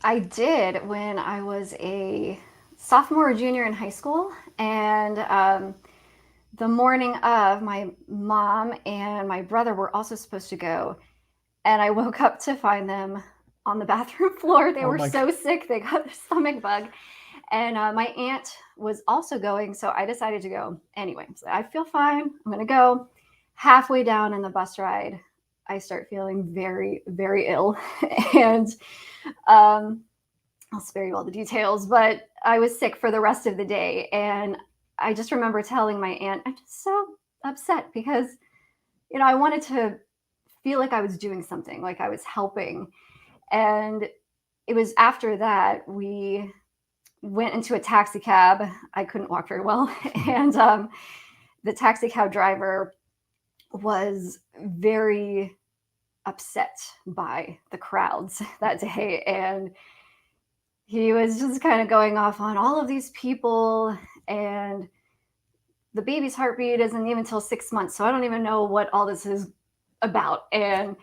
I did when I was a sophomore or junior in high school. And the morning of, my mom and my brother were also supposed to go. And I woke up to find them on the bathroom floor. They Oh were my so sick, they got their stomach bug. And my aunt was also going, so I decided to go anyway. So I feel fine. I'm going to go. Halfway down in the bus ride, I start feeling very, very ill. And um, I'll spare you all the details, but I was sick for the rest of the day. And I just remember telling my aunt, I'm just so upset because, I wanted to feel like I was doing something, like I was helping. And it was after that we went into a taxi cab. I couldn't walk very well. And the taxi cab driver was very upset by the crowds that day. And he was just kind of going off on all of these people. And the baby's heartbeat isn't even till 6 months. So I don't even know what all this is about. And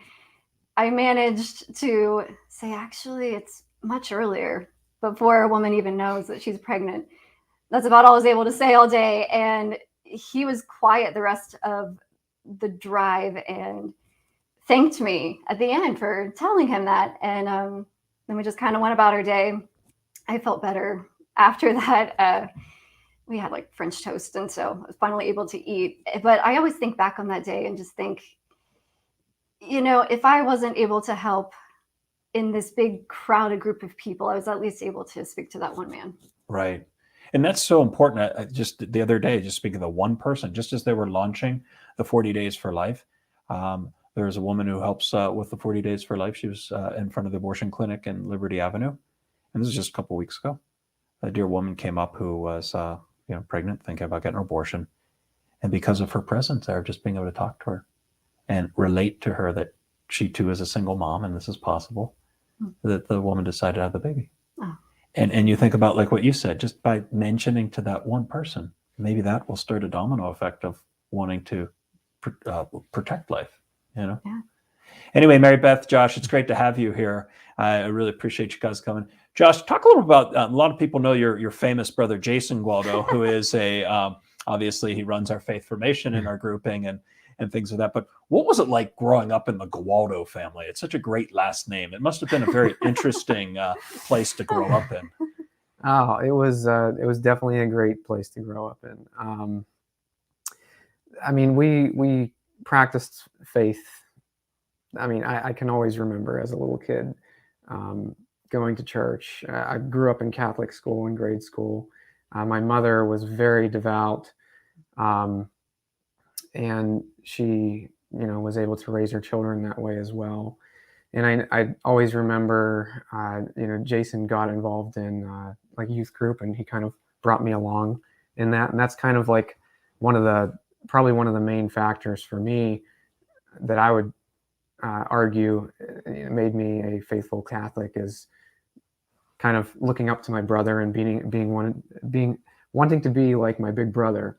I managed to say, actually, it's much earlier, before a woman even knows that she's pregnant. That's about all I was able to say all day. And he was quiet the rest of the drive and thanked me at the end for telling him that. And then we just kind of went about our day. I felt better after that. We had like French toast, and so I was finally able to eat. But I always think back on that day and just think, if I wasn't able to help in this big crowded group of people, I was at least able to speak to that one man. Right. And that's so important. Just the other day, just speaking of the one person, just as they were launching the 40 Days for Life, there was a woman who helps with the 40 Days for Life. She was in front of the abortion clinic in Liberty Avenue. And this was just a couple of weeks ago. A dear woman came up who was pregnant, thinking about getting an abortion. And because of her presence there, just being able to talk to her and relate to her that she too is a single mom and this is possible, that the woman decided to have the baby. Oh. And you think about like what you said, just by mentioning to that one person, maybe that will start a domino effect of wanting to protect life, Yeah. Anyway, Mary Beth, Josh, it's great to have you here. I really appreciate you guys coming. Josh, talk a little about, a lot of people know your famous brother, Jason Gawaldo, who is obviously he runs our faith formation in our grouping and things like that. But what was it like growing up in the Gawaldo family? It's such a great last name. It must have been a very interesting place to grow up in. Oh, it was definitely a great place to grow up in. I mean, we practiced faith. I mean, I can always remember as a little kid going to church. I grew up in Catholic school in grade school. My mother was very devout, and she, was able to raise her children that way as well. And I always remember, Jason got involved in like youth group, and he kind of brought me along in that. And that's kind of like probably one of the main factors for me that I would argue made me a faithful Catholic, is kind of looking up to my brother and wanting to be like my big brother,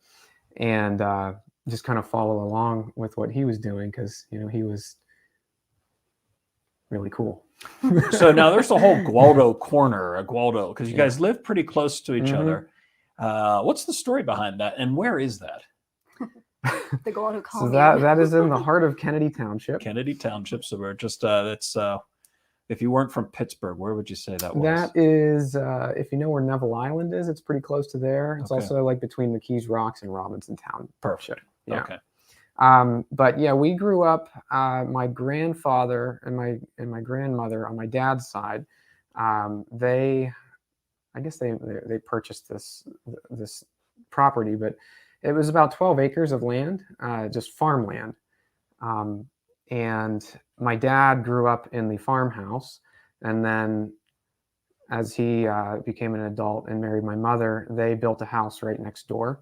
and just kind of follow along with what he was doing, because he was really cool. So now there's the whole Gawaldo corner, Gawaldo, because you guys live pretty close to each other. What's the story behind that, and where is that? The Gawaldo colony. So that is in the heart of Kennedy Township. Kennedy Township. So we're just that's if you weren't from Pittsburgh, where would you say that was? That is, if you know where Neville Island is, it's pretty close to there. It's also like between McKees Rocks and Robinson Town. Perfect. Yeah. Okay. But yeah, we grew up. My grandfather and my grandmother on my dad's side, they purchased this property, but it was about 12 acres of land, just farmland. And my dad grew up in the farmhouse, and then as he became an adult and married my mother, they built a house right next door.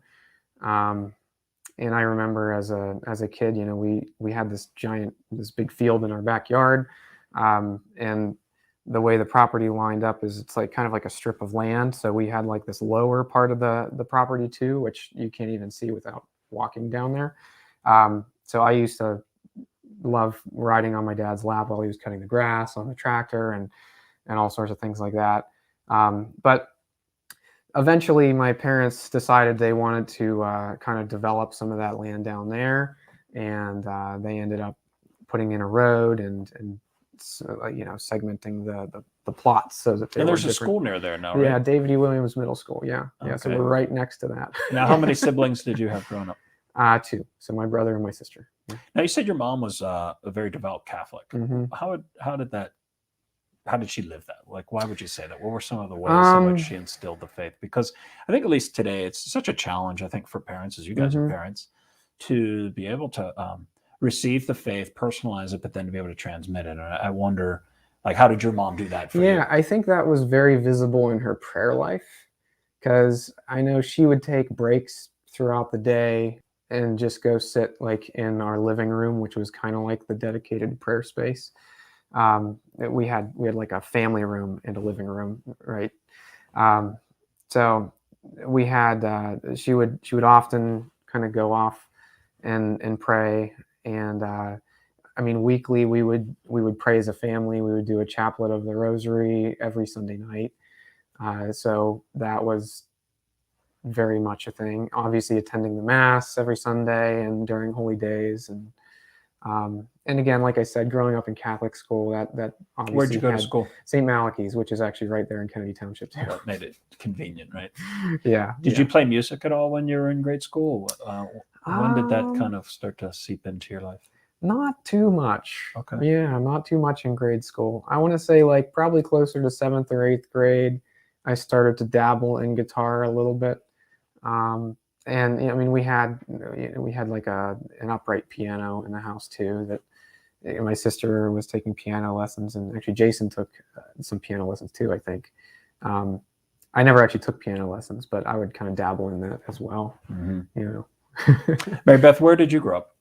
And I remember as a kid, we had this big field in our backyard, and the way the property lined up is it's like kind of like a strip of land. So we had like this lower part of the property too, which you can't even see without walking down there. So I used to love riding on my dad's lap while he was cutting the grass on the tractor, and and all sorts of things like that. But eventually my parents decided they wanted to kind of develop some of that land down there, and they ended up putting in a road and segmenting the plots so that they And were there's a different. school near there now, right? Yeah, David E. Williams Middle School. Yeah, so Okay. we're right next to that. Now, how many siblings did you have growing up? 2. So my brother and my sister. Yeah. Now, you said your mom was a very devout Catholic. Mm-hmm. How did she live that? Like, why would you say that? What were some of the ways in which she instilled the faith? Because I think at least today, it's such a challenge, I think, for parents, as you guys are parents, to be able to receive the faith, personalize it, but then to be able to transmit it. And I wonder, like, how did your mom do that for you? Yeah, I think that was very visible in her prayer life, because I know she would take breaks throughout the day and just go sit like in our living room, which was kind of like the dedicated prayer space. We had like a family room and a living room, right? So we had she would often kind of go off and pray, and I mean, weekly we would pray as a family. We would do a chaplet of the Rosary every Sunday night. So that was very much a thing. Obviously, attending the Mass every Sunday and during holy days, and again, like I said, growing up in Catholic school, that obviously Where'd you go to school? St. Malachy's, which is actually right there in Kennedy Township too. That made it convenient, right? Yeah. Did you play music at all when you were in grade school? When did that kind of start to seep into your life? Not too much. Okay. Yeah, not too much in grade school. I want to say like probably closer to 7th or 8th grade, I started to dabble in guitar a little bit. And I mean, we had like an upright piano in the house too. That my sister was taking piano lessons, and actually Jason took some piano lessons too, I think. I never actually took piano lessons, but I would kind of dabble in that as well. You know. Mary Beth, where did you grow up?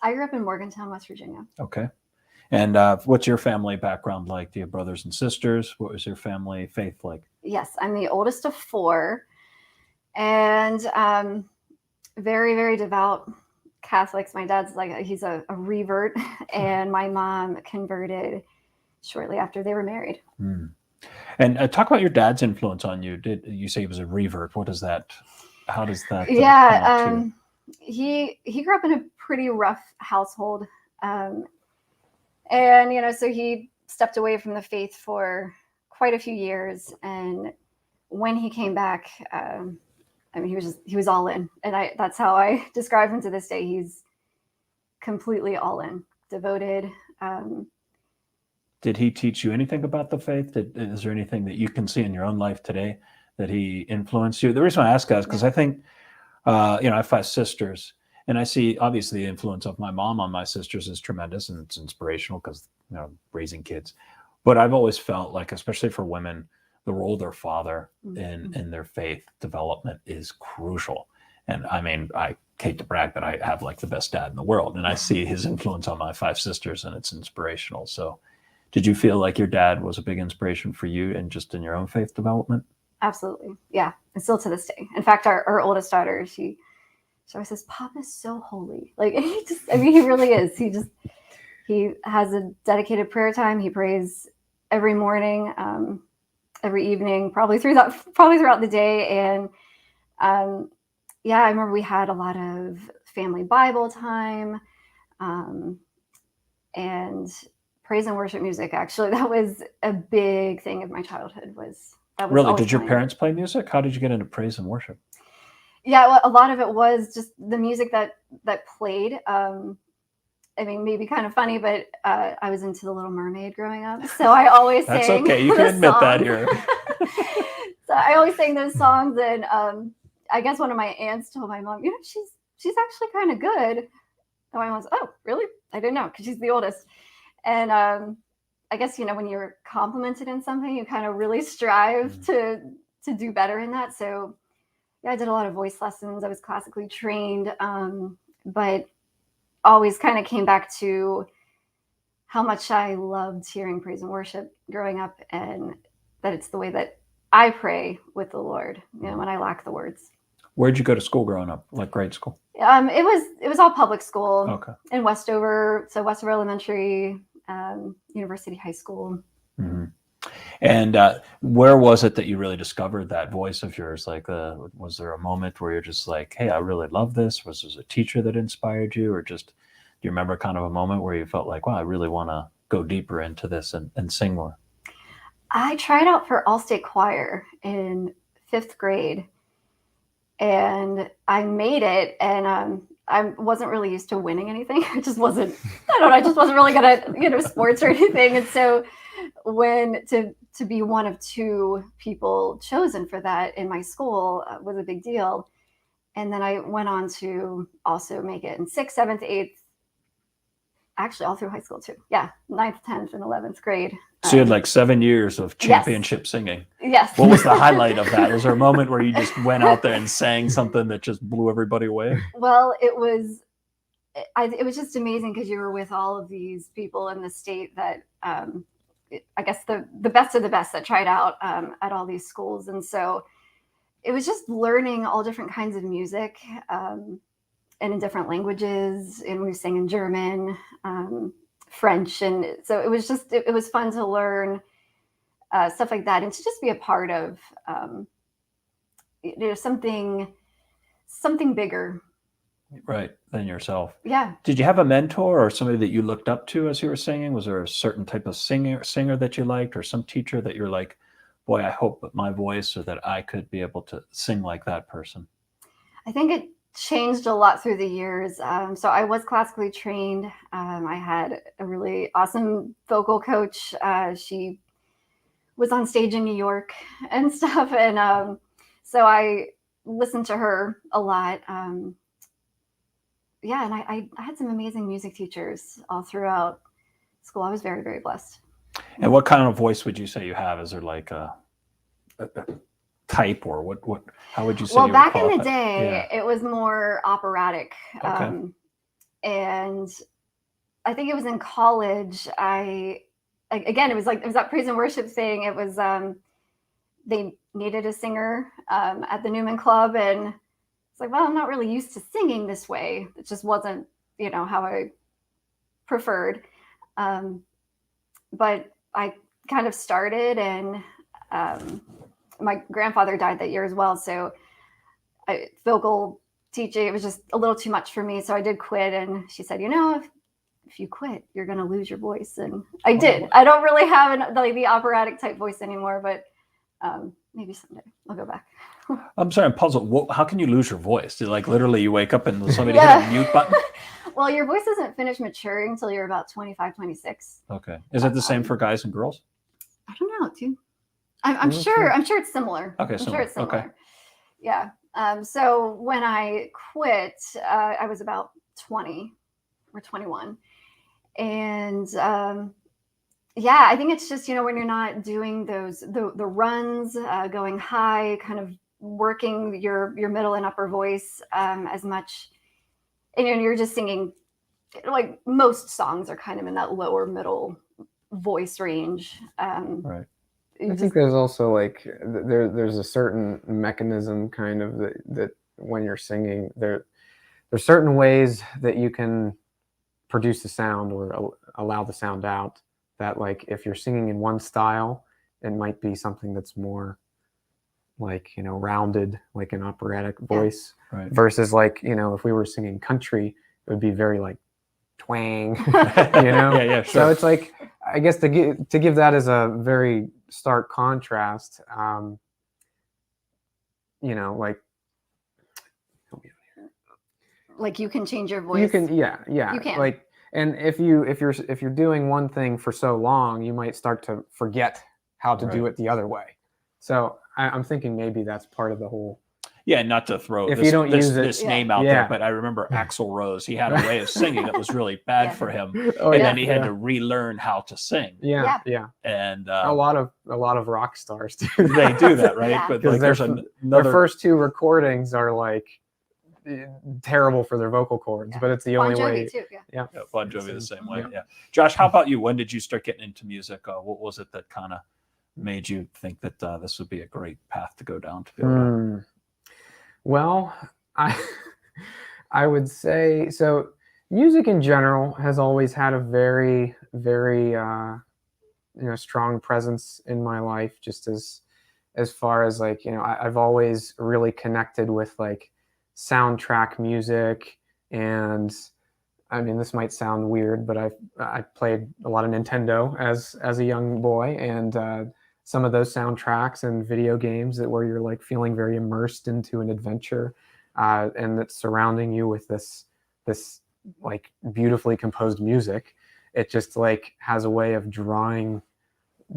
I grew up in Morgantown, West Virginia. Okay. And what's your family background like? Do you have brothers and sisters? What was your family faith like? Yes, I'm the oldest of 4, and very, very devout Catholics. My dad's he's a revert, and my mom converted shortly after they were married. And talk about your dad's influence on you. Did you say he was a revert? What is that? How does that? Yeah, he grew up in a pretty rough household, and so he stepped away from the faith for quite a few years, and when he came back, I mean, he was all in, and that's how I describe him to this day. He's completely all in, devoted. Did he teach you anything about the faith? Is there anything that you can see in your own life today that he influenced you? The reason I ask that is because I think, I have 5 sisters, and I see obviously the influence of my mom on my sisters is tremendous, and it's inspirational because, raising kids. But I've always felt like, especially for women, the role of their father in their faith development is crucial. And I mean, I hate to brag, but I have like the best dad in the world, and I see his influence on my 5 sisters, and it's inspirational. So did you feel like your dad was a big inspiration for you and just in your own faith development? Absolutely. Yeah. And still to this day. In fact, our oldest daughter, she always says, Papa's so holy. Like, he really is. He has a dedicated prayer time. He prays every morning, every evening, probably throughout the day. And I remember we had a lot of family Bible time, and praise and worship music. Actually, that was a big thing of my childhood. Really? Did your parents play music? How did you get into praise and worship? Yeah, well, a lot of it was just the music that played. I mean, maybe kind of funny, but I was into The Little Mermaid growing up, so I always That's sang. Okay. You can admit songs. That here. So I always sang those songs, and I guess one of my aunts told my mom, she's actually kind of good. And my mom was, oh, really? I didn't know, because she's the oldest. And I guess, when you're complimented in something, you kind of really strive to do better in that. So yeah, I did a lot of voice lessons. I was classically trained, but always kind of came back to how much I loved hearing praise and worship growing up, and that it's the way that I pray with the Lord, when I lack the words. Where'd you go to school growing up, like grade school? It was all public school. Okay. In Westover, so Westover Elementary, University High School. Mm-hmm. And where was it that you really discovered that voice of yours? Like, was there a moment where you're just like, hey, I really love this? Was there a teacher that inspired you? Or just, do you remember kind of a moment where you felt like, wow, I really want to go deeper into this and sing more? I tried out for all-state choir in 5th grade, and I made it, and I wasn't really used to winning anything. I just wasn't, I don't know, I just wasn't really good at, sports or anything. And so when to be one of 2 people chosen for that in my school was a big deal. And then I went on to also make it in 6th, 7th, 8th, actually all through high school too. Yeah, 9th, 10th, and 11th grade. So you had like 7 years of championship singing. Yes. What was the highlight of that? Was there a moment where you just went out there and sang something that just blew everybody away? Well, it was just amazing because you were with all of these people in the state that I guess the best of the best that tried out at all these schools. And so it was just learning all different kinds of music and in different languages. And we sang in German, French. And so it was just, it was fun to learn stuff like that and to just be a part of, something bigger. Right, than yourself. Yeah. Did you have a mentor or somebody that you looked up to as you were singing? Was there a certain type of singer that you liked, or some teacher that you're like, boy, I hope that my voice or that I could be able to sing like that person? I think it changed a lot through the years. So I was classically trained. I had a really awesome vocal coach. She was on stage in New York and stuff. And so I listened to her a lot. Yeah, and I had some amazing music teachers all throughout school. I was very, very blessed. And what kind of voice would you say you have? Is there like a type, or what? How would you say? Well, you back would in the qualify? day, it was more operatic. Okay. And I think it was in college. Again, it was that praise and worship thing. It was they needed a singer at the Newman Club, and it's like, well, I'm not really used to singing this way. It just wasn't, how I preferred. But I kind of started, and my grandfather died that year as well. So vocal teaching, it was just a little too much for me. So I did quit. And she said, if you quit, you're going to lose your voice. And I did. I don't really have the operatic type voice anymore, but maybe someday I'll go back. I'm sorry, I'm puzzled. How can you lose your voice? Literally you wake up and somebody hit a mute button? Well, your voice doesn't finish maturing until you're about 25, 26. Okay. Is it the same for guys and girls? I don't know, dude. I'm sure it's similar. Okay, I'm sure it's similar. Okay. Yeah. So when I quit, I was about 20 or 21. And yeah, I think it's just, when you're not doing the runs, going high, kind of working your middle and upper voice as much. And you're just singing, like most songs are kind of in that lower middle voice range. Right. I think there's also like there's a certain mechanism kind of that when you're singing, there's certain ways that you can produce the sound or allow the sound out, that like if you're singing in one style, it might be something that's more like, rounded, like an operatic voice. Right. Versus like, if we were singing country, it would be very like twang, Yeah, sure. So it's like, I guess to give that as a very stark contrast, like you can change your voice. You can, yeah. You can. Like, and if you're doing one thing for so long, you might start to forget how to do it the other way. So I'm thinking maybe that's part of the whole. Yeah, not to throw if you don't use this name out there, but I remember Axl Rose. He had a way of singing that was really bad for him, and then he had to relearn how to sing. Yeah. And a lot of rock stars do. They do that, right? Yeah. But like, their first 2 recordings are like terrible for their vocal cords, but it's the only way. Too, yeah, Bon Jovi the same way. Yeah. Josh, how about you? When did you start getting into music? What was it that kind of made you think that this would be a great path to go down to be able to... Well, I would say so. Music in general has always had a very, very strong presence in my life, just as far as like, I've always really connected with like soundtrack music. And I mean, this might sound weird, but I played a lot of Nintendo as a young boy, and some of those soundtracks and video games where you're like feeling very immersed into an adventure, and that's surrounding you with this like beautifully composed music. It just like has a way of drawing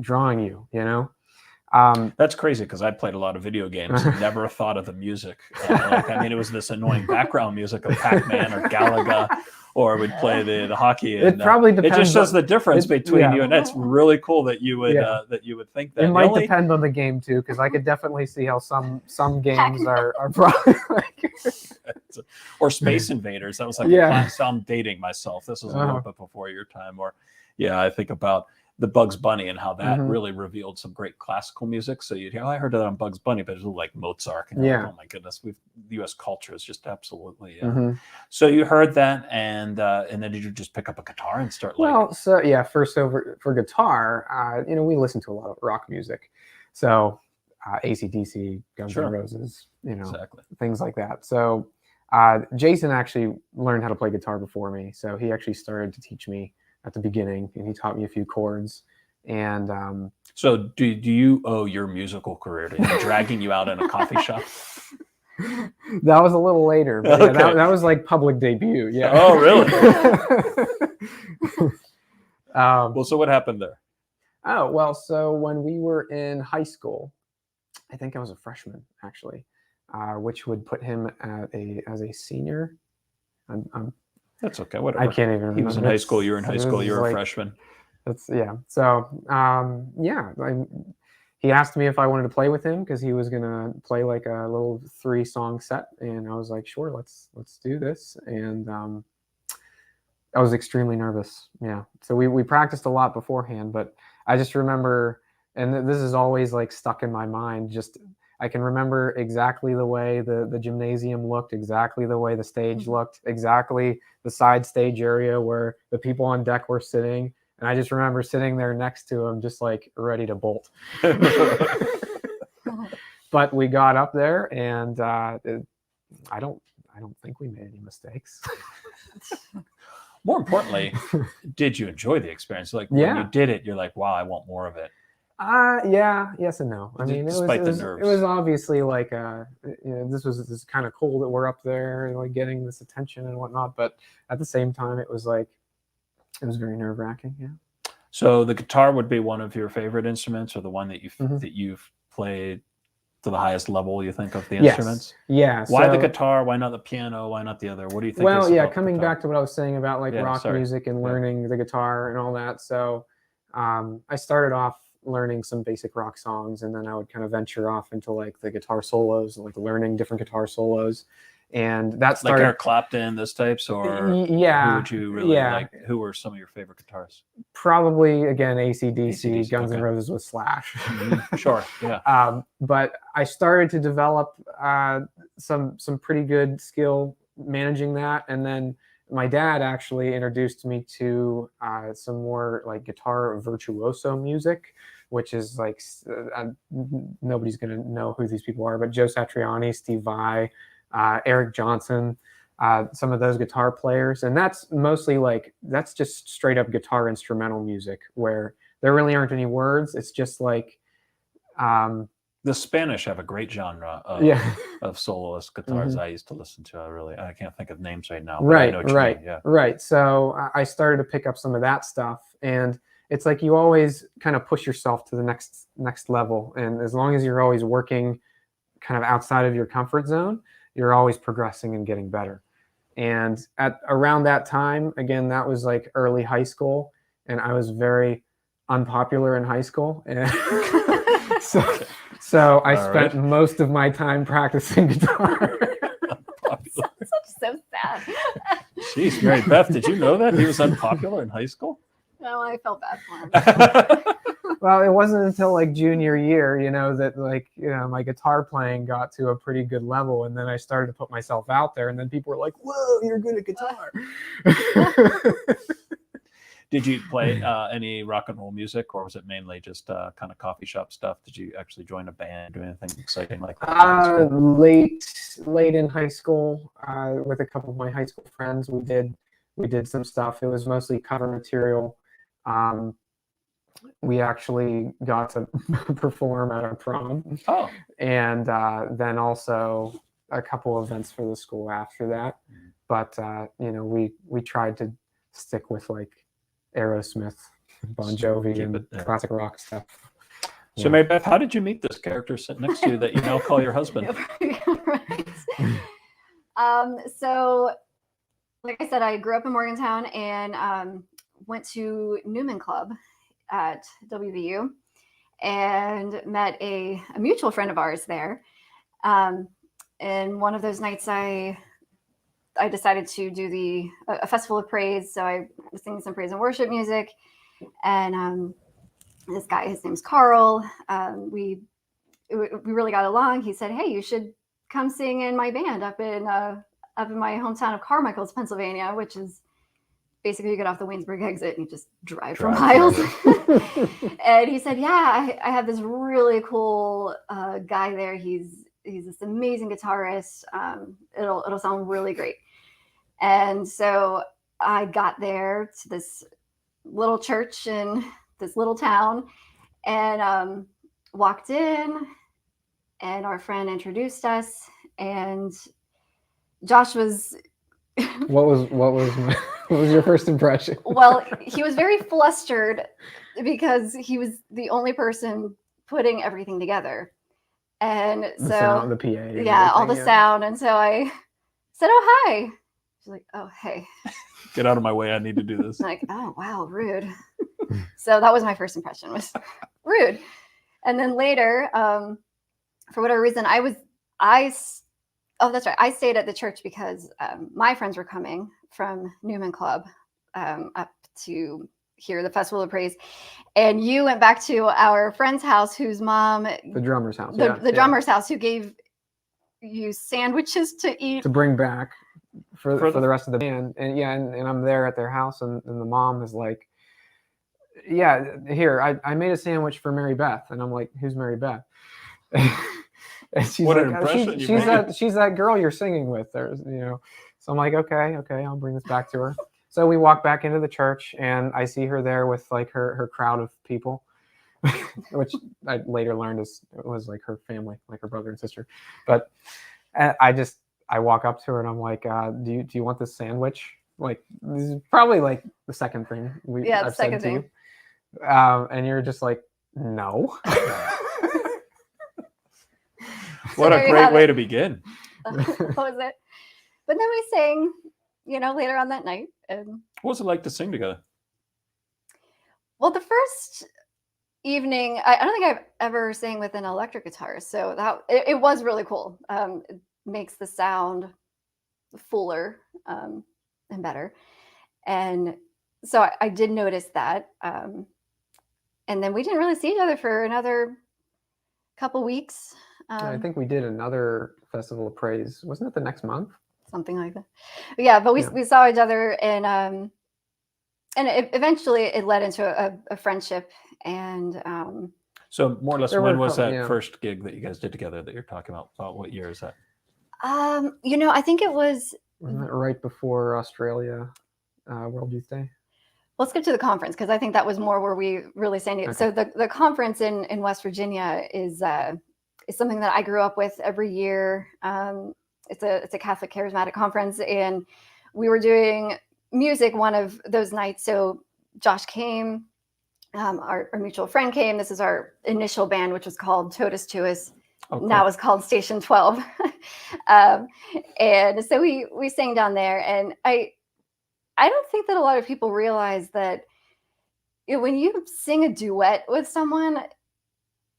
you, That's crazy, because I played a lot of video games and never thought of the music. I mean, it was this annoying background music of Pac-Man or Galaga, or we'd play the hockey. And, it probably depends. It just shows the difference between you, and that's really cool that you would think that. It might depend on the game too, because I could definitely see how some games are probably like or Space Invaders. That was like so I'm dating myself. This was a little bit before your time. Or I think about the Bugs Bunny and how that really revealed some great classical music. So you'd hear, I heard that on Bugs Bunny, but it was like Mozart. And like, oh my goodness, the U.S. culture is just absolutely. So you heard that, and then did you just pick up a guitar and start like? Well, so yeah, first for guitar, we listen to a lot of rock music, so AC/DC, Guns N' Roses, things like that. So Jason actually learned how to play guitar before me, so he actually started to teach me at the beginning, and he taught me a few chords. And so do you owe your musical career to him dragging you out in a coffee shop? That was a little later, but that was like public debut. Yeah. Oh, really? Well, so what happened there? Oh, well, so when we were in high school, I think I was a freshman actually, which would put him as a senior. That's okay. Whatever. I can't even remember. He was in high school. You're in high school. You're a freshman. So he asked me if I wanted to play with him, because he was gonna play like a little 3-song set, and I was like, sure, let's do this. And I was extremely nervous. Yeah. So we practiced a lot beforehand, but I just remember, and this is always like stuck in my mind. Just I can remember exactly the way the gymnasium looked, exactly the way the stage looked, exactly the side stage area where the people on deck were sitting. And I just remember sitting there next to him, just like ready to bolt. But we got up there, and I don't think we made any mistakes. More importantly, did you enjoy the experience? Like when you did it, you're like, wow, I want more of it. Yes and no. I mean, it was obviously like this is kind of cool that we're up there and like getting this attention and whatnot, but at the same time it was very nerve-wracking. Yeah. So the guitar would be one of your favorite instruments, or the one that you've played to the highest level, you think, of the instruments? Yeah. Why the guitar? Why not the piano? Why not the other? What do you think? Well, yeah, coming back to what I was saying about like rock music and learning the guitar and all that. So I started off learning some basic rock songs, and then I would kind of venture off into like the guitar solos, like learning different guitar solos. And that started like Eric Clapton, those types, or who would you really like? Who were some of your favorite guitarists? Probably again AC/DC, Guns N' Roses with Slash. Sure, yeah. But I started to develop some pretty good skill managing that, and then my dad actually introduced me to some more like guitar virtuoso music, which is like nobody's gonna know who these people are, but Joe Satriani, Steve Vai, Eric Johnson, some of those guitar players. And that's mostly that's just straight up guitar instrumental music where there really aren't any words. It's just like the Spanish have a great genre of soloist guitars. I used to listen to. I can't think of names right now. Right. So I started to pick up some of that stuff, and it's like you always kind of push yourself to the next level. And as long as you're always working kind of outside of your comfort zone, you're always progressing and getting better. And at around that time, again, that was like early high school, and I was very unpopular in high school. And so I spent most of my time practicing guitar. So sad. Jeez, Mary Beth, did you know that he was unpopular in high school? No, I felt bad for him. Well, it wasn't until like junior year, that my guitar playing got to a pretty good level, and then I started to put myself out there, and then people were like, "Whoa, you're good at guitar." Did you play any rock and roll music, or was it mainly just kind of coffee shop stuff? Did you actually join a band, do anything exciting like that? Late in high school, with a couple of my high school friends, we did some stuff. It was mostly cover material. We actually got to perform at our prom. Oh, and then also a couple events for the school after that. But we tried to stick with like Aerosmith, Bon Jovi, and classic rock stuff. So Mary Beth, how did you meet this character sitting next to you that you now call your husband? So, like I said, I grew up in Morgantown and went to Newman Club at WVU and met a mutual friend of ours there. And one of those nights I decided to do a festival of praise. So I was singing some praise and worship music. And this guy, his name's Carl. We really got along. He said, "Hey, you should come sing in my band up in my hometown of Carmichael, Pennsylvania," which is basically you get off the Waynesburg exit and you just drive for miles. And he said, "Yeah, I have this really cool guy there. He's this amazing guitarist. It'll sound really great." And so I got there to this little church in this little town and walked in, and our friend introduced us, and Josh was what was your first impression? Well, he was very flustered because he was the only person putting everything together. And so the PA. Yeah, all the sound. And so I said, "Oh, hi." She's like, "Oh, hey." Get out of my way. I need to do this. I'm like, "Oh, wow, rude." So that was my first impression, was rude. And then later, for whatever reason, that's right. I stayed at the church because my friends were coming from Newman Club up to hear the Festival of Praise. And you went back to our friend's house, whose mom, the drummer's house, the drummer's house, who gave you sandwiches to eat, to bring back for the rest of the band. And and I'm there at their house, and the mom is like, "Yeah, here, I made a sandwich for Mary Beth." And I'm like, "Who's Mary Beth?" And she's what like, an impression she's that girl you're singing with. There's, So I'm like, okay, I'll bring this back to her. So we walk back into the church, and I see her there with like her crowd of people, which I later learned was like her family, like her brother and sister. But I walk up to her and I'm like, do you want this sandwich? Like, this is probably like the second thing I've said to you. And you're just like, "No." What a great way to begin. What was it? But then we sang, later on that night. And what was it like to sing together? Well, the first evening, I don't think I've ever sang with an electric guitar, so it was really cool. It makes the sound fuller and better, and so I did notice that. And then we didn't really see each other for another couple weeks. I think we did another Festival of Praise. Wasn't it the next month? Something like that. But yeah, but we saw each other, and eventually it led into a friendship. And so more or less, when was that first gig that you guys did together that you're talking about? What year is that? I think it was. Wasn't it right before Australia World Youth Day? Let's get to the conference, because I think that was more where we really sang it. Okay. So the conference in West Virginia is something that I grew up with every year. It's a Catholic charismatic conference, and we were doing music one of those nights. So Josh came, our mutual friend came. This is our initial band, which was called Totus Tuus. Okay. Now it's called Station 12. And so we sang down there, and I don't think that a lot of people realize that when you sing a duet with someone,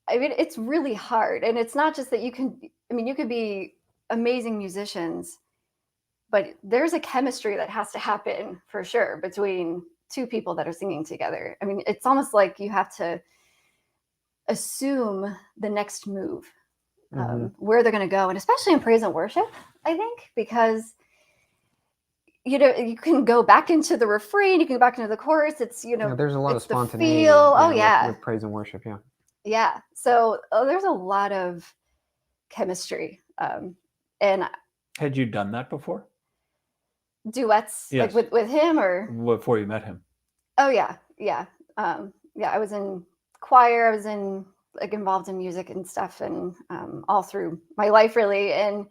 I mean, it's really hard. And it's not just that you could be amazing musicians, but there's a chemistry that has to happen for sure between two people that are singing together. I mean, it's almost like you have to assume the next move, where they're going to go. And especially in praise and worship, I think, because you can go back into the refrain, you can go back into the chorus. It's, there's a lot of it's the spontaneity. feel. Oh yeah. With praise and worship. Yeah. Yeah. So there's a lot of chemistry. And Had you done that before? Duets, Yes. like with him, or Before you met him? oh yeah. Yeah, I was in choir, I was involved in music and stuff, and all through my life really. And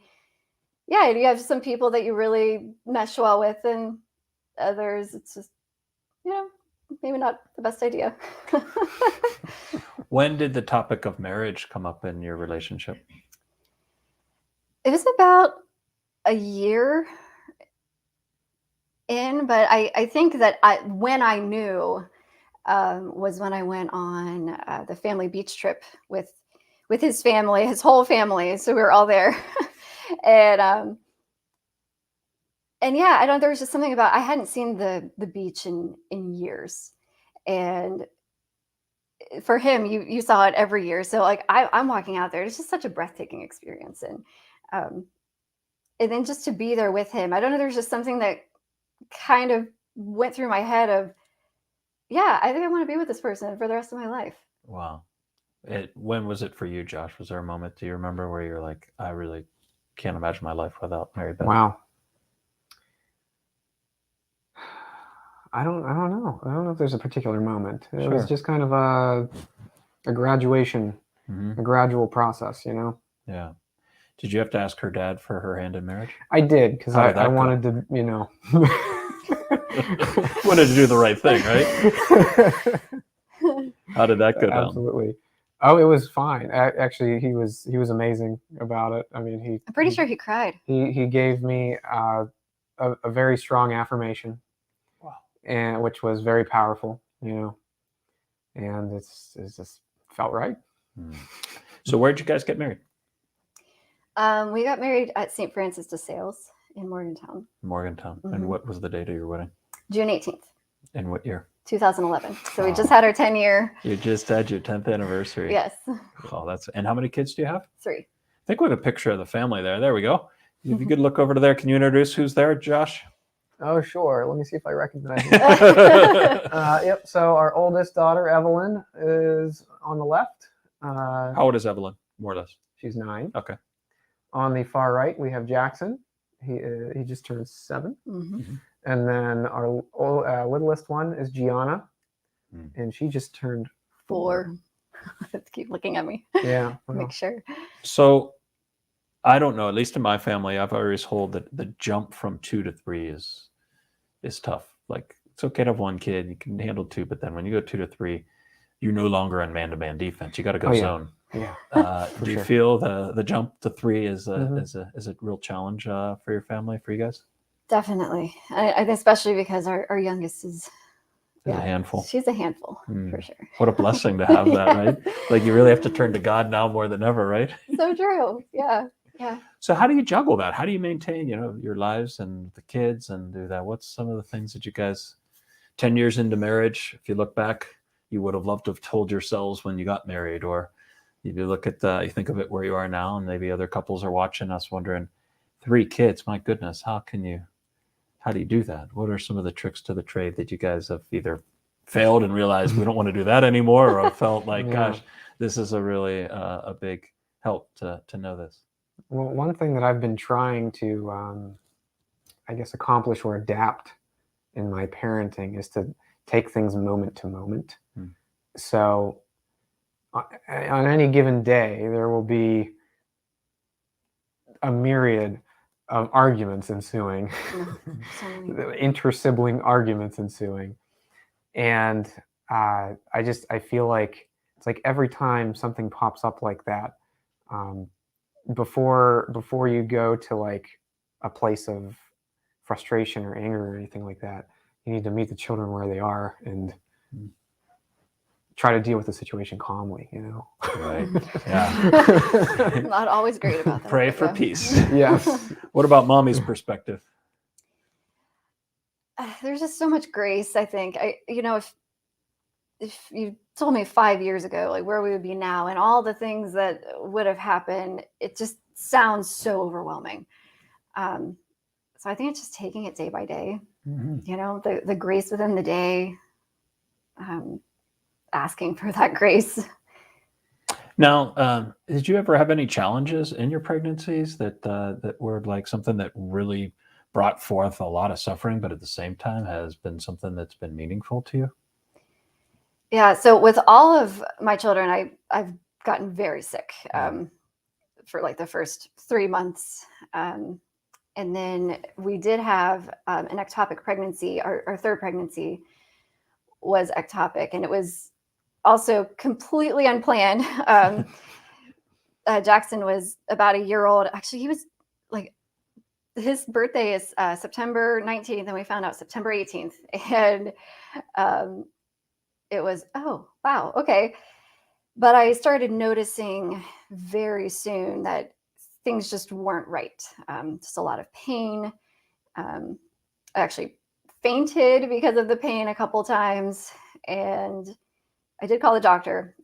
yeah, you have some people that you really mesh well with, and others it's just, maybe not the best idea. When did the topic of marriage come up in your relationship? It was about a year in, but I think that when I knew was when I went on the family beach trip with his family, his whole family. So we were all there. and yeah, I don't, there was just something about, I hadn't seen the beach in years. And for him, you saw it every year. So like I'm walking out there, it's just such a breathtaking experience. And then just to be there with him, I don't know, there's just something that kind of went through my head of, yeah, I think I want to be with this person for the rest of my life. Wow. When was it for you, Josh? Was there a moment, do you remember, where you're like, I really can't imagine my life without Mary Beth? Wow. I don't know. I don't know if there's a particular moment. It was just kind of a graduation, a gradual process, Yeah. Did you have to ask her dad for her hand in marriage? I did, because I wanted to, wanted to do the right thing, right? How did that go down? Absolutely. Oh, it was fine. Actually, he was amazing about it. I mean, I'm pretty sure he cried. He gave me a very strong affirmation. Wow. And which was very powerful, and it just felt right. So where'd you guys get married? We got married at St. Francis de Sales in Morgantown. And what was the date of your wedding? June 18th. In what year? 2011. So we just had our 10-year. You just had your 10th anniversary. Yes. Oh, and how many kids do you have? 3. I think we have a picture of the family there. There we go. If you could look over to there, can you introduce who's there, Josh? Oh, sure. Let me see if I recognize it. Yep. So our oldest daughter, Evelyn, is on the left. How old is Evelyn, more or less? She's 9. Okay. On the far right, we have Jackson. He just turned 7. Mm-hmm. And then our littlest one is Gianna, and she just turned 4. Let's keep looking at me. Yeah. Make sure. So I don't know, at least in my family, I've always hold that the jump from 2 to 3 is tough. Like, it's okay to have 1 kid, you can handle 2, but then when you go 2 to 3, you're no longer in man-to-man defense. You got to go zone. Yeah. Do you feel the jump to 3 is a real challenge for your family, for you guys? Definitely. I think especially because our youngest is a handful. She's a handful, for sure. What a blessing to have that, right? Like, you really have to turn to God now more than ever, right? So true. Yeah. Yeah. So how do you juggle that? How do you maintain, your lives and the kids and do that? What's some of the things that you guys, 10 years into marriage, if you look back, you would have loved to have told yourselves when you got married? Or if you look at you think of it where you are now, and maybe other couples are watching us wondering, 3 kids, my goodness, how do you do that? What are some of the tricks to the trade that you guys have either failed and realized we don't want to do that anymore, or felt like, gosh, this is a really a big help to know this? Well, one thing that I've been trying to, I guess, accomplish or adapt in my parenting is to take things moment to moment. So on any given day, there will be a myriad of arguments ensuing, inter-sibling arguments ensuing. And I feel like it's like every time something pops up like that, before you go to like a place of frustration or anger or anything like that, you need to meet the children where they are and try to deal with the situation calmly, Right. Yeah. Not always great about that. Pray for peace. Yes. What about mommy's perspective? There's just so much grace, I think. If you told me 5 years ago, like where we would be now and all the things that would have happened, it just sounds so overwhelming. So So I think it's just taking it day by day, Mhm. you know, the grace within the day, asking for that grace. Now, did you ever have any challenges in your pregnancies that were like something that really brought forth a lot of suffering, but at the same time has been something that's been meaningful to you? Yeah. So with all of my children, I've gotten very sick for like the first 3 months. And then we did have an ectopic pregnancy. Our third pregnancy was ectopic, and it was also completely unplanned. Jackson was about a year old. Actually, he was like, his birthday is September 19th, and we found out September 18th. And um, it was, oh, wow, okay. But I started noticing very soon that things just weren't right. Just a lot of pain. I actually fainted because of the pain a couple times, and I did call the doctor.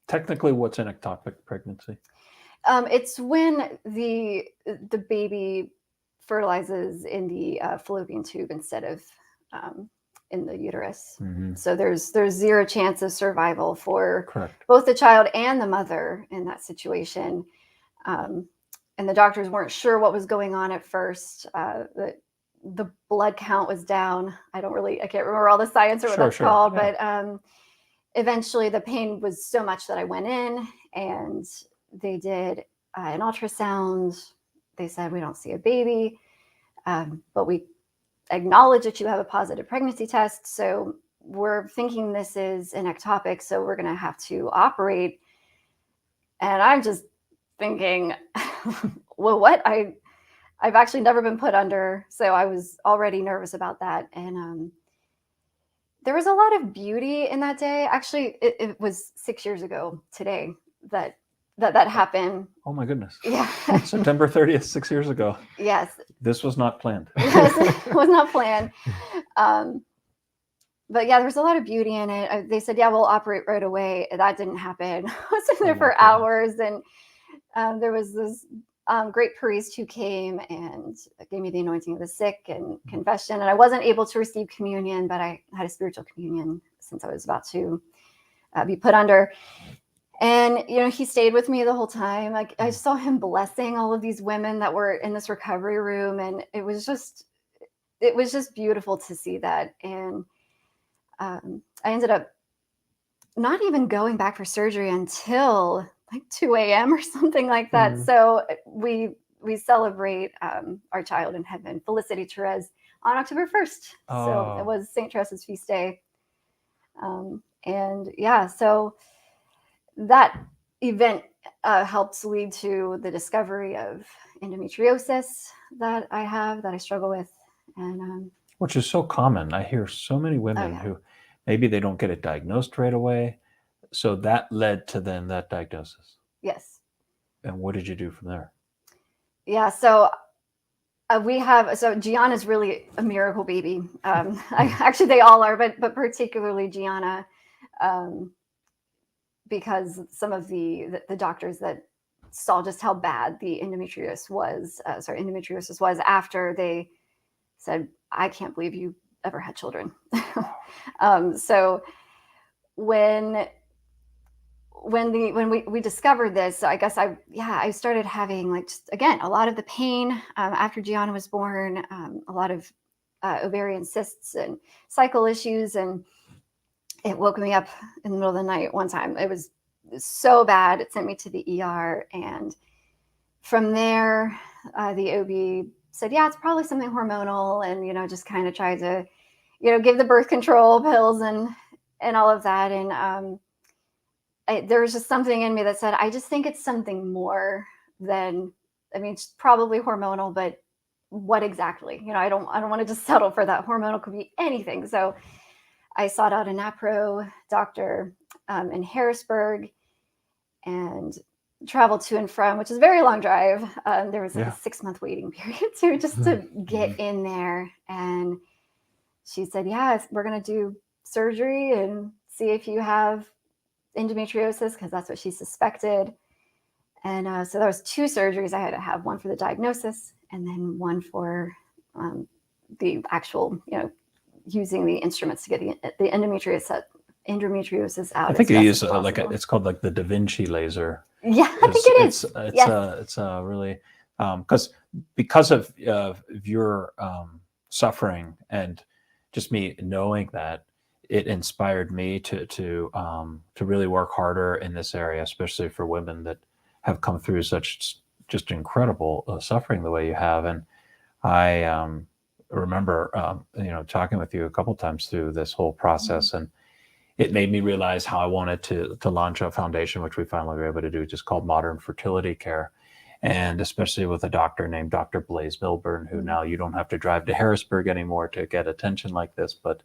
Technically, what's an ectopic pregnancy? It's when the baby fertilizes in the fallopian tube instead of in the uterus. Mhm. So there's zero chance of survival for Correct. both the child and the mother in that situation. And the doctors weren't sure what was going on at first. The blood count was down. I can't remember all the science or what that's called, Yeah. but eventually the pain was so much that I went in, and they did an ultrasound. They said, we don't see a baby, but we acknowledge that you have a positive pregnancy test. So we're thinking this is an ectopic, so we're going to have to operate. And I'm just thinking, well, what? I've actually never been put under, so I was already nervous about that. And there was a lot of beauty in that day. Actually, it was 6 years ago today that happened. Oh my goodness. Yeah. September 30th, 6 years ago. Yes. This was not planned. Yes, it was not planned. But yeah, there was a lot of beauty in it. They said, yeah, we'll operate right away. That didn't happen. I was in there for hours, and there was this great priest who came and gave me the anointing of the sick and confession. And I wasn't able to receive communion, but I had a spiritual communion since I was about to be put under. And, you know, he stayed with me the whole time. Like, I saw him blessing all of these women that were in this recovery room. And it was just beautiful to see that. And I ended up not even going back for surgery until like 2 a.m. or something like that. So we celebrate our child in heaven, Felicity Therese, on October 1st. So it was St. Therese's feast day. And yeah, so that event helped lead to the discovery of endometriosis that I struggle with. And which is so common. I hear so many women who maybe they don't get it diagnosed right away. So that led to then that diagnosis. Yes. And what did you do from there? Yeah. So Gianna's really a miracle baby. Actually, they all are, but particularly Gianna, because some of the doctors that saw just how bad the endometriosis was after they said, I can't believe you ever had children. So when we discovered this, I guess I started having like, just, again, a lot of the pain after Gianna was born, a lot of ovarian cysts and cycle issues. And it woke me up in the middle of the night one time. It was so bad. It sent me to the ER. And from there, the OB said, yeah, it's probably something hormonal. And, you know, just kind of tried to, you know, give the birth control pills and all of that. And there was just something in me that said, I just think it's something more than, I mean, it's probably hormonal, but what exactly? You know, I don't want to just settle for that. Hormonal could be anything. So I sought out a NAPRO doctor in Harrisburg and traveled to and from, which is a very long drive. There was like a 6-month waiting period too, just to get in there. And she said, yeah, we're going to do surgery and see if you have endometriosis, because that's what she suspected. And so there was 2 surgeries I had to have, one for the diagnosis and then one for the actual, using the instruments to get the endometriosis out. I think as you best use as possible. it's called like the Da Vinci laser. Yeah, I think it is. It's really because of your suffering, and just me knowing that, it inspired me to really work harder in this area, especially for women that have come through such just incredible suffering the way you have. And I remember talking with you a couple times through this whole process, and it made me realize how I wanted to launch a foundation, which we finally were able to do, just called Modern Fertility Care. And especially with a doctor named Dr. Blaise Milburn, who now you don't have to drive to Harrisburg anymore to get attention like this, but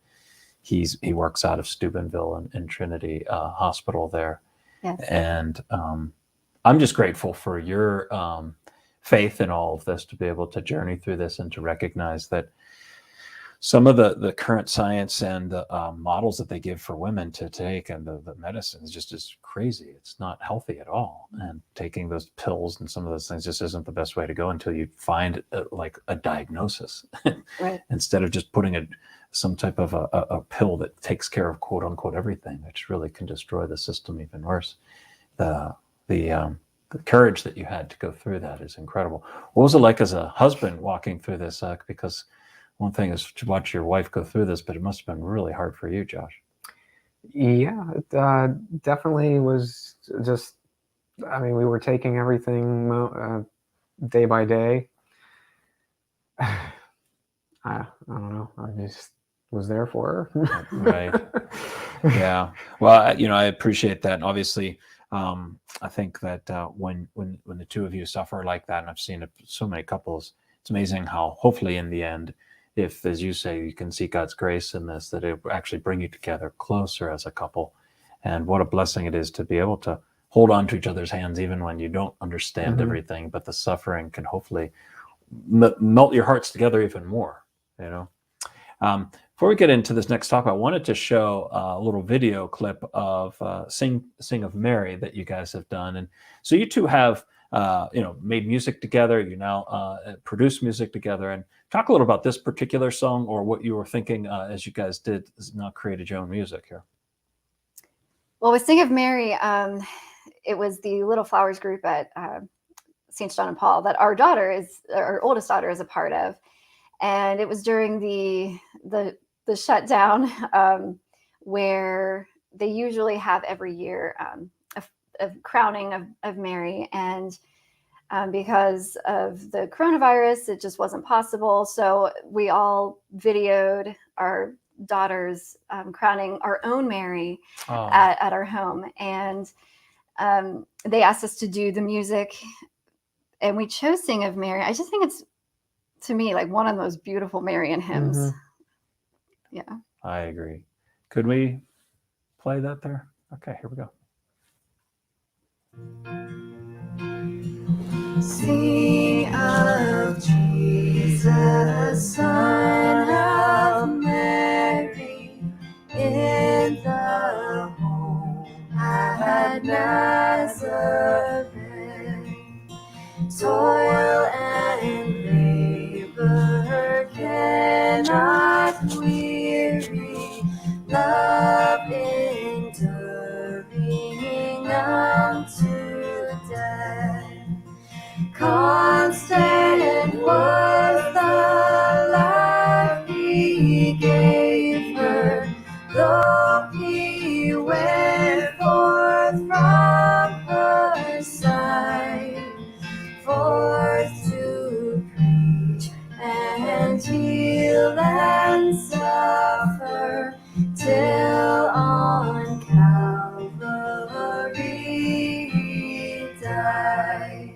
he works out of Steubenville in Trinity Hospital there. Yes. And I'm just grateful for your faith in all of this, to be able to journey through this and to recognize that some of the current science and the models that they give for women to take, and the medicine is just crazy. It's not healthy at all. And taking those pills and some of those things just isn't the best way to go until you find like a diagnosis. Right. Instead of just putting some type of a pill that takes care of quote unquote everything, which really can destroy the system even worse. The courage that you had to go through that is incredible. What was it like as a husband walking through this? Because one thing is to watch your wife go through this, but it must have been really hard for you, Josh. Yeah, it definitely was just, I mean, we were taking everything day by day. I don't know. I just was there for her. Right. Yeah. Well, I appreciate that. And obviously, I think that when the two of you suffer like that, and I've seen it so many couples, it's amazing how hopefully in the end, if, as you say, you can see God's grace in this, that it will actually bring you together closer as a couple. And what a blessing it is to be able to hold on to each other's hands, even when you don't understand everything, but the suffering can hopefully melt your hearts together even more, Before we get into this next talk, I wanted to show a little video clip of Sing of Mary that you guys have done. And so you two have made music together. You now produce music together. And talk a little about this particular song, or what you were thinking as you guys did now created your own music here. Well, with Sing of Mary, it was the Little Flowers group at St. John and Paul that our oldest daughter is a part of. And it was during the shutdown where they usually have every year a crowning of Mary. And because of the coronavirus, it just wasn't possible. So we all videoed our daughters crowning our own Mary at our home. And they asked us to do the music, and we chose Sing of Mary. I just think it's, to me, like one of the most beautiful Marian hymns. Yeah. I agree. Could we play that there? Okay, here we go. Sing of Jesus, Son of Mary, in the home at Nazareth. Toil and labor cannot weary, love enduring unto death. Constant was the life he gave her, though he went forth from her side, forth to preach and heal and suffer, till on Calvary he died.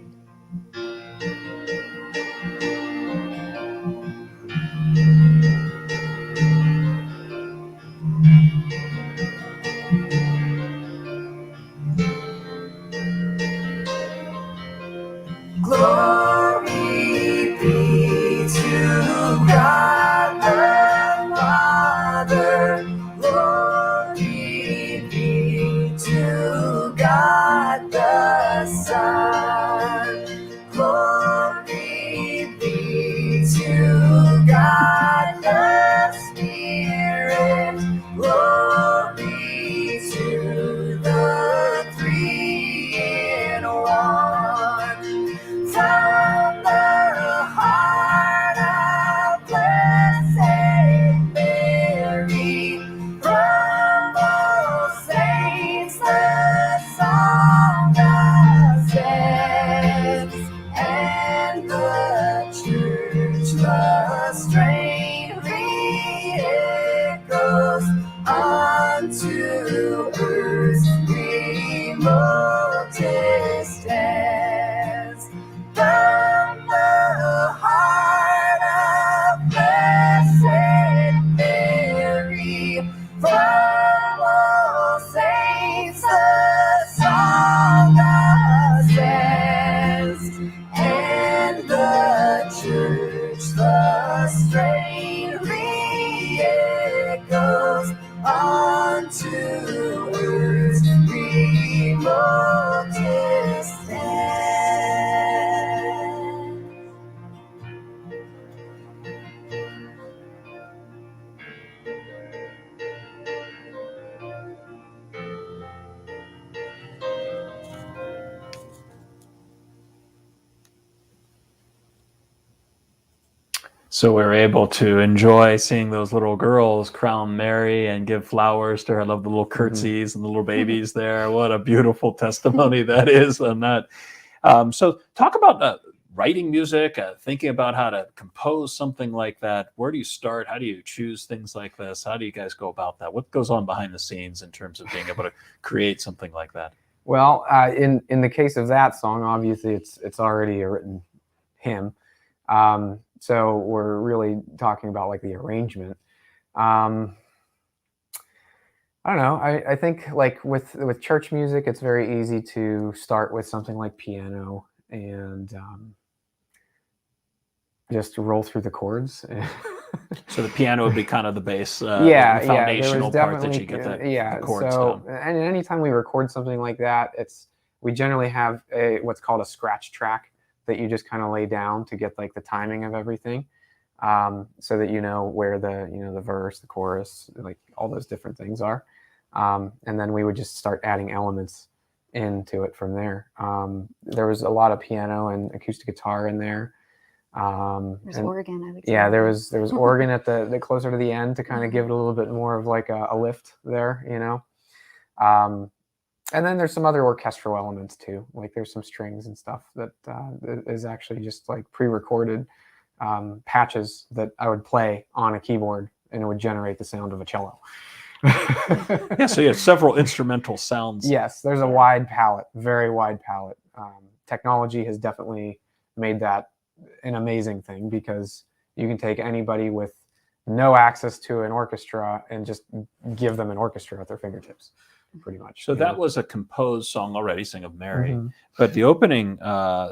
to earth's remotest end. So we were able to enjoy seeing those little girls crown Mary and give flowers to her. I love the little curtsies and the little babies there. What a beautiful testimony that is on that. So talk about writing music, thinking about how to compose something like that. Where do you start? How do you choose things like this? How do you guys go about that? What goes on behind the scenes in terms of being able to create something like that? Well, in the case of that song, obviously it's already a written hymn. So we're really talking about like the arrangement. I don't know. I think like with church music, it's very easy to start with something like piano and just roll through the chords. So the piano would be kind of the base, Yeah, the foundational there was part that you get the chords so, down. and anytime we record something like that, we generally have what's called a scratch track that you just kind of lay down to get like the timing of everything, so that you know where the verse, the chorus, like all those different things are, and then we would just start adding elements into it from there. There was a lot of piano and acoustic guitar in there. There's organ, I would say. Yeah, there was organ at the closer to the end to kind of give it a little bit more of like a lift there, and then there's some other orchestral elements too, like there's some strings and stuff that is actually just like pre-recorded patches that I would play on a keyboard and it would generate the sound of a cello. Yeah, so you have several instrumental sounds. Yes, there's a wide palette, very wide palette. Technology has definitely made that an amazing thing because you can take anybody with no access to an orchestra and just give them an orchestra at their fingertips, pretty much. So that was a composed song already, Sing of Mary. Mhm. But the opening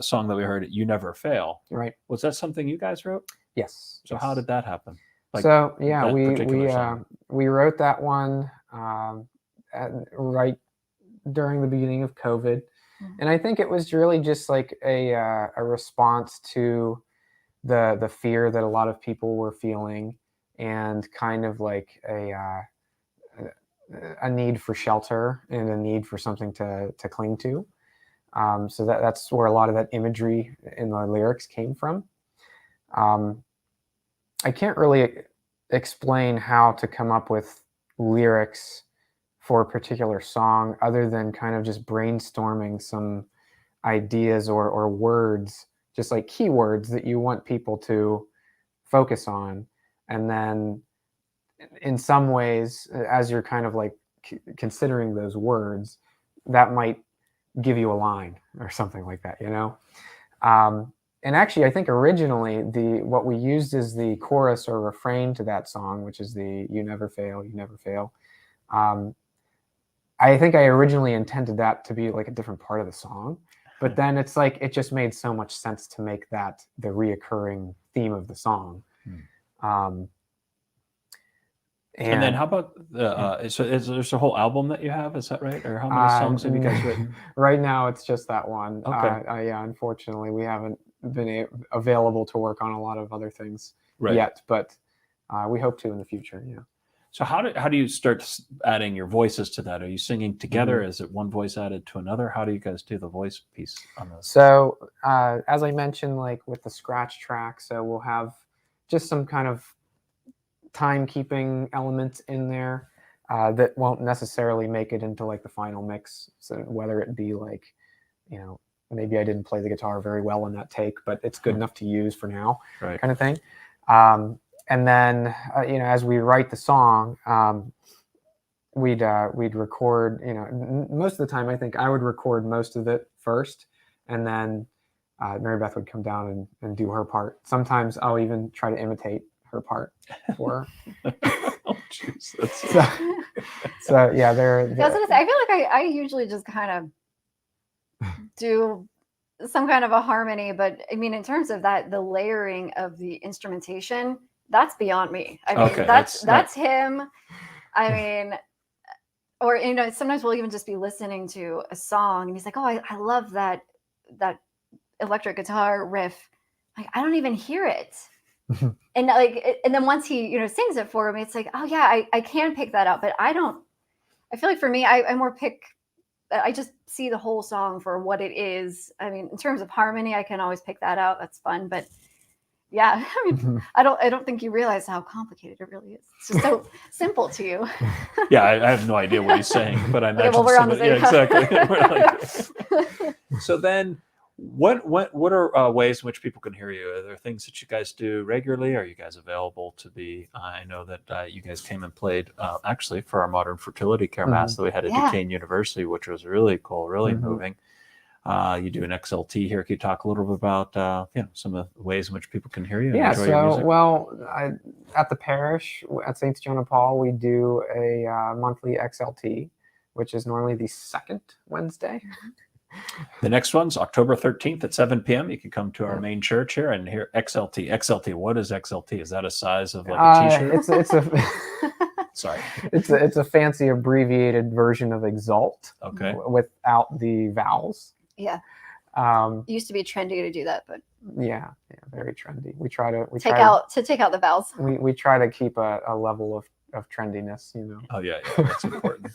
song that we heard, You Never Fail, Right. was that something you guys wrote? Yes. So yes. how did that happen? Like so yeah, that particular song? we wrote that one right during the beginning of COVID, and I think it was really just like a response to the fear that a lot of people were feeling, and kind of like a need for shelter and a need for something to cling to. So that's where a lot of that imagery in the lyrics came from. I can't really explain how to come up with lyrics for a particular song other than kind of just brainstorming some ideas or words, just like keywords that you want people to focus on. And then in some ways, as you're kind of like considering those words, that might give you a line or something like that, and actually, I think originally what we used is the chorus or refrain to that song, which is the "You never fail, you never fail." I think I originally intended that to be like a different part of the song, but then it's like it just made so much sense to make that the reoccurring theme of the song. And then how about so there's a whole album that you have? Is that right? Or how many songs have you guys written? Right now, it's just that one. Okay. Yeah, unfortunately, we haven't been available to work on a lot of other things Right. yet, but we hope to in the future. Yeah. So how do you start adding your voices to that? Are you singing together? Is it one voice added to another? How do you guys do the voice piece on this? So as I mentioned, like with the scratch track, so we'll have just some kind of timekeeping elements in there that won't necessarily make it into like the final mix. So whether it be like, maybe I didn't play the guitar very well in that take, but it's good enough to use for now, Right. kind of thing. And then, as we write the song, we'd record, most of the time, I think I would record most of it first, and then Mary Beth would come down and do her part. Sometimes I'll even try to imitate her part for her. Oh, jeez. So yeah, I was gonna say, I feel like I usually just kind of do some kind of a harmony, but I mean, in terms of that, the layering of the instrumentation, that's beyond me. I mean, Okay, that's him. I mean, or sometimes we'll even just be listening to a song and he's like, oh, I love that electric guitar riff. Like, I don't even hear it. And then once he sings it for me, it's like, oh yeah, I can pick that up, but I feel like for me, I more pick, I just see the whole song for what it is. I mean, in terms of harmony, I can always pick that out. That's fun. But yeah, I mean, I don't think you realize how complicated it really is. It's just so simple to you. Yeah, I have no idea what he's saying, but I imagine well, we're on the yeah, same. exactly. So then, what are ways in which people can hear you? Are there things that you guys do regularly? Are you guys available to be? I know that you guys came and played actually for our Modern Fertility Care Mass that we had at Duquesne University, which was really cool, really moving. You do an XLT here. Can you talk a little bit about some of the ways in which people can hear you? Yeah, enjoy your music? At the parish at St. Joan of Paul, we do a monthly XLT, which is normally the second Wednesday. The next one's October 13th at 7 p.m. You can come to our main church here and hear XLT. XLT, what is XLT? Is that a size of like a t-shirt? It's a Sorry. It's a fancy abbreviated version of exalt. Okay. Without the vowels. Yeah. It used to be trendy to do that, but yeah, very trendy. We try to take out the vowels. We try to keep a level of trendiness, Oh yeah, that's important.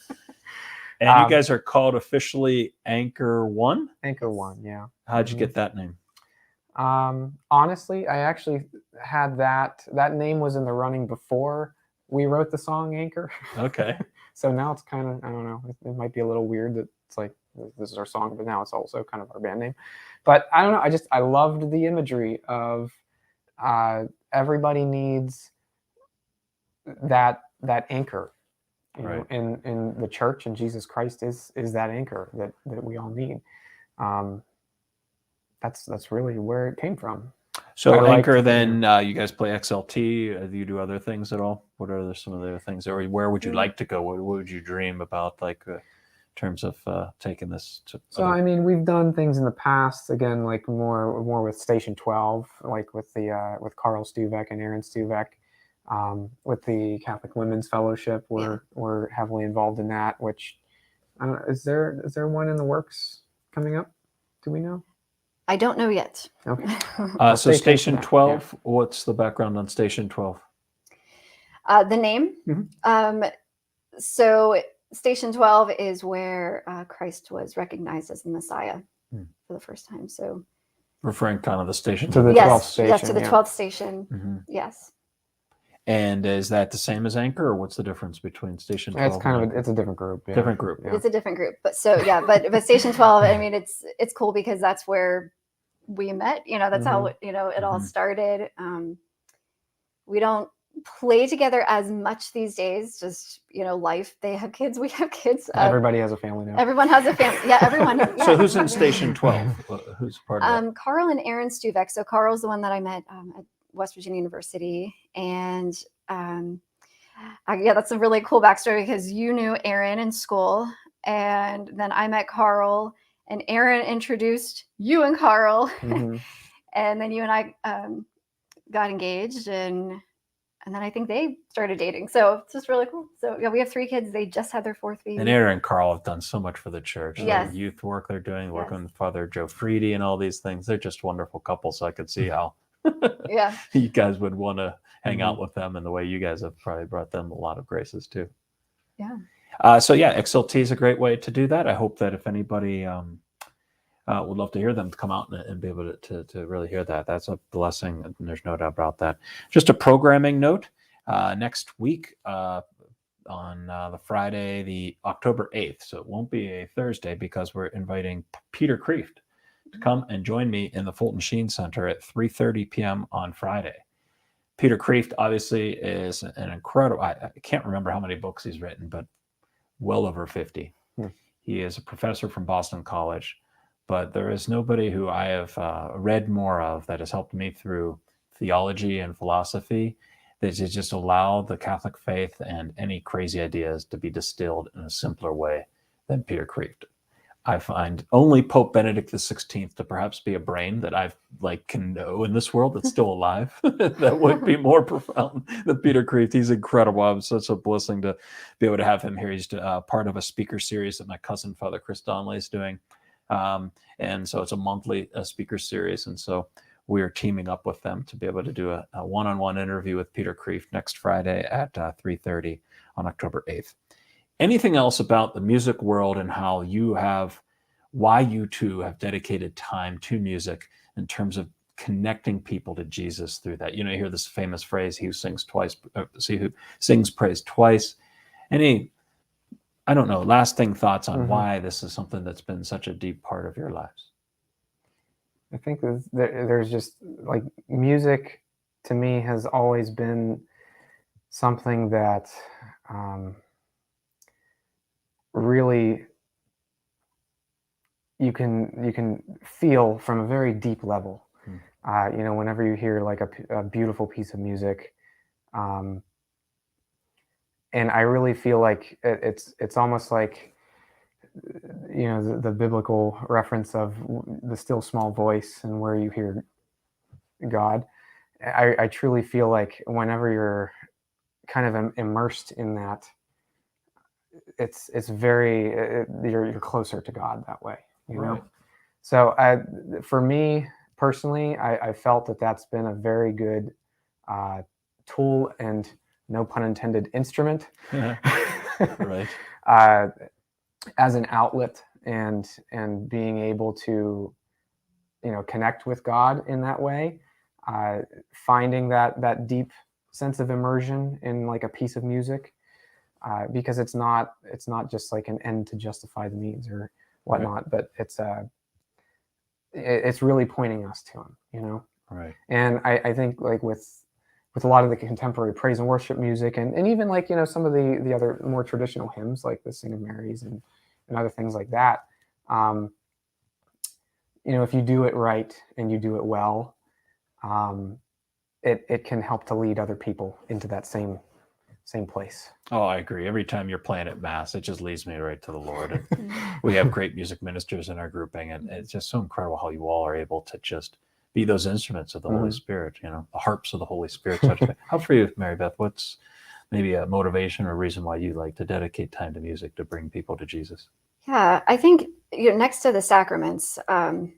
And you guys are called officially Anchor One? Anchor One, yeah. How'd you get that name? Honestly, I actually had that name was in the running before we wrote the song Anchor. Okay. So now it's kind of, I don't know, it might be a little weird that it's like, this is our song, but now it's also kind of our band name. But I don't know, I loved the imagery of everybody needs that anchor. Right. In the church, and Jesus Christ is that anchor that we all need. That's really where it came from. So Anchor, then you guys play XLT. Do you do other things at all? What are some of the other things? Or where would you like to go? What would you dream about, like in terms of taking this to? So I mean, we've done things in the past. Again, like more with Station 12, like with Carl Stuvek and Aaron Stuvek. With the Catholic Women's Fellowship, we're heavily involved in that. Which I don't know, is there one in the works coming up? Do we know? I don't know yet. Okay. So Station 12. What's the background on Station 12? The name. So Station 12 is where Christ was recognized as the Messiah for the first time. So referring kind of the station to the 12th station. Yes, to the 12th station. Yes. And is that the same as Anchor, or what's the difference between Station 12? It's kind of it's a different group. Yeah. Different group. Yeah. It's a different group, but but Station 12. I mean, it's cool because that's where we met. That's how it all started. We don't play together as much these days. Just life. They have kids. We have kids. Everybody has a family now. Everyone has a family. Yeah, everyone. Yeah. So who's in Station 12? Who's part of that? Carl and Aaron Stuvek. So Carl's the one that I met at West Virginia University, and that's a really cool backstory because you knew Aaron in school, and then I met Carl, and Aaron introduced you and Carl, and then you and I got engaged, and then I think they started dating. So it's just really cool. So yeah, we have 3 kids. They just had their 4th baby. And Aaron and Carl have done so much for the church. Yes. The youth work they're doing, working with Father Joe Freedy and all these things. They're just wonderful couples. So I could see how you guys would want to hang out with them, and the way you guys have probably brought them a lot of graces too. Yeah. So XLT is a great way to do that. I hope that if anybody would love to hear them come out and be able to really hear that. That's a blessing, and there's no doubt about that. Just a programming note, next week on the Friday, the October 8th, so it won't be a Thursday because we're inviting Peter Kreeft to come and join me in the Fulton Sheen Center at 3:30 p.m. on Friday. Peter Kreeft obviously is an incredible, I can't remember how many books he's written, but well over 50. He is a professor from Boston College, but there is nobody who I have read more of that has helped me through theology and philosophy, that has just allowed the Catholic faith and any crazy ideas to be distilled in a simpler way than Peter Kreeft. I find only Pope Benedict XVI to perhaps be a brain that I've can know in this world that's still alive that would be more profound than Peter Kreeft. He's incredible. It was such a blessing to be able to have him here. He's part of a speaker series that my cousin Father Chris Donnelly is doing, and so it's a monthly speaker series, and so we are teaming up with them to be able to do a one-on-one interview with Peter Kreeft next Friday at 3:30 on October 8th. Anything else about the music world and why you two have dedicated time to music in terms of connecting people to Jesus through that? You hear this famous phrase, he who sings praise twice. Any, I don't know, lasting thoughts on why this is something that's been such a deep part of your lives? I think there's just music to me has always been something that really you can feel from a very deep level. Whenever you hear a beautiful piece of music, and I really feel like it's almost like the biblical reference of the still small voice and where you hear God. I truly feel like whenever you're kind of immersed in that, it's very you're closer to God that way, you know. So for me personally, I felt that that's been a very good tool and, no pun intended, instrument Right. As an outlet and being able to connect with God in that way, finding that deep sense of immersion in a piece of music, because it's not just an end to justify the means or whatnot, but it's really pointing us to him, Right. And I think with a lot of the contemporary praise and worship music and even some of the other more traditional hymns like the Sing of Marys and other things like that, if you do it right and you do it well, it can help to lead other people into that same place. Oh, I agree. Every time you're playing at Mass, it just leads me right to the Lord. And we have great music ministers in our grouping, and it's just so incredible how you all are able to just be those instruments of the Holy Spirit, the harps of the Holy Spirit, such a thing. How for you, Mary Beth? What's maybe a motivation or a reason why you like to dedicate time to music to bring people to Jesus? Yeah, I think next to the sacraments, I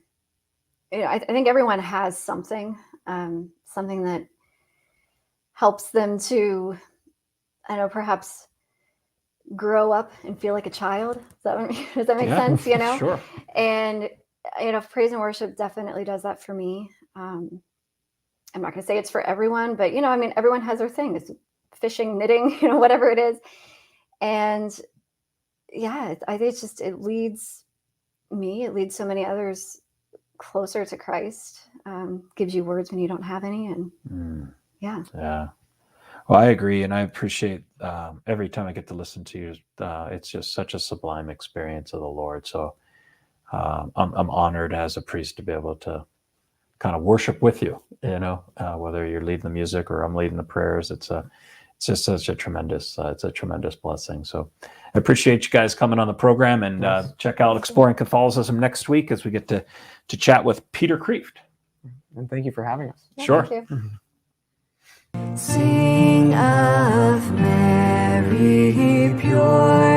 think everyone has something that helps them to, perhaps grow up and feel like a child. Does that make sense? Sure. And praise and worship definitely does that for me. I'm not going to say it's for everyone, but everyone has their thing. It's fishing, knitting, whatever it is. And yeah, I think it leads so many others closer to Christ. Gives you words when you don't have any, and yeah. Well, I agree, and I appreciate every time I get to listen to you. It's just such a sublime experience of the Lord. So I'm honored as a priest to be able to kind of worship with you. Whether you're leading the music or I'm leading the prayers, it's just such a tremendous blessing. So I appreciate you guys coming on the program, and check out Exploring Catholicism next week as we get to chat with Peter Kreeft. And thank you for having us. Yeah, Sure. thank you. Sing of Mary, pure